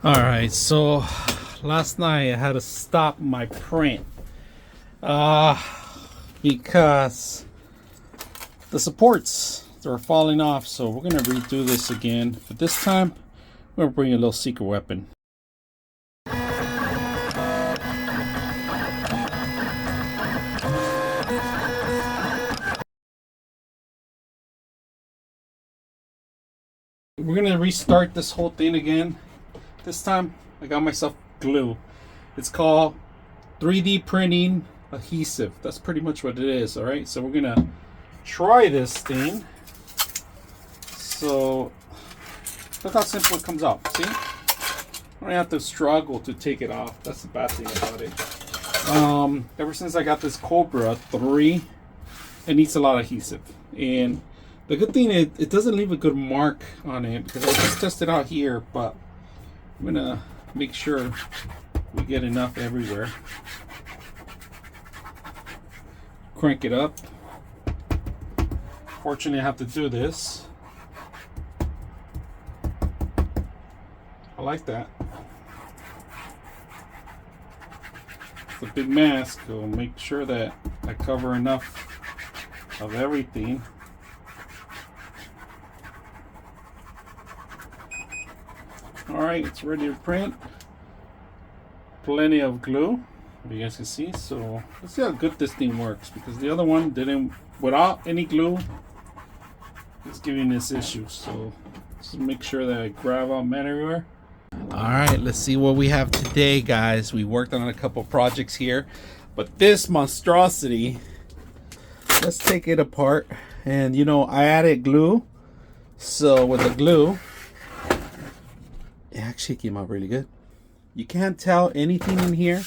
Alright, so last night I had to stop my print because the supports are falling off, so we're gonna redo this again, but this time we're gonna bring a little secret weapon. We're gonna restart this whole thing again. This time I got myself glue. It's called 3D printing adhesive. That's pretty much what it is. All right, so we're gonna try this thing. So look how simple it comes out. See, I don't have to struggle to take it off. That's the bad thing about it. Ever since I got this Cobra 3, it needs a lot of adhesive, and the good thing is it doesn't leave a good mark on it, because I just tested out here, but I'm gonna make sure we get enough everywhere. Crank it up. Fortunately, I have to do this. I like that. It's a big mask, so I'll make sure that I cover enough of everything. Alright, it's ready to print. Plenty of glue, you guys can see. So let's see how good this thing works, because the other one didn't, without any glue, it's giving this issue. So just make sure that I grab out men everywhere. Alright, let's see what we have today, guys. We worked on a couple projects here, but this monstrosity, let's take it apart. And you know, I added glue, so with the glue it actually came out really good. You can't tell anything in here.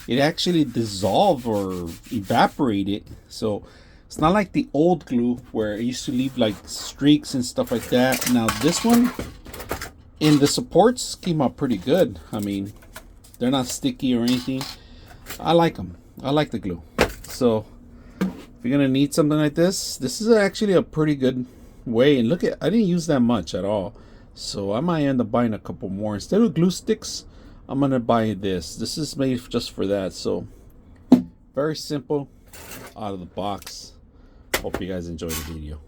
It actually dissolved or evaporated. So it's not like the old glue where it used to leave like streaks and stuff like that. Now this one, in the supports, came out pretty good. I mean, they're not sticky or anything. I like them. I like the glue. So if you're gonna need something like this, this is actually a pretty good way. And look at, I didn't use that much at all. So I might end up buying a couple more. Instead of glue sticks, I'm gonna buy this. This is made just for that. So very simple, out of the box. Hope you guys enjoyed the video.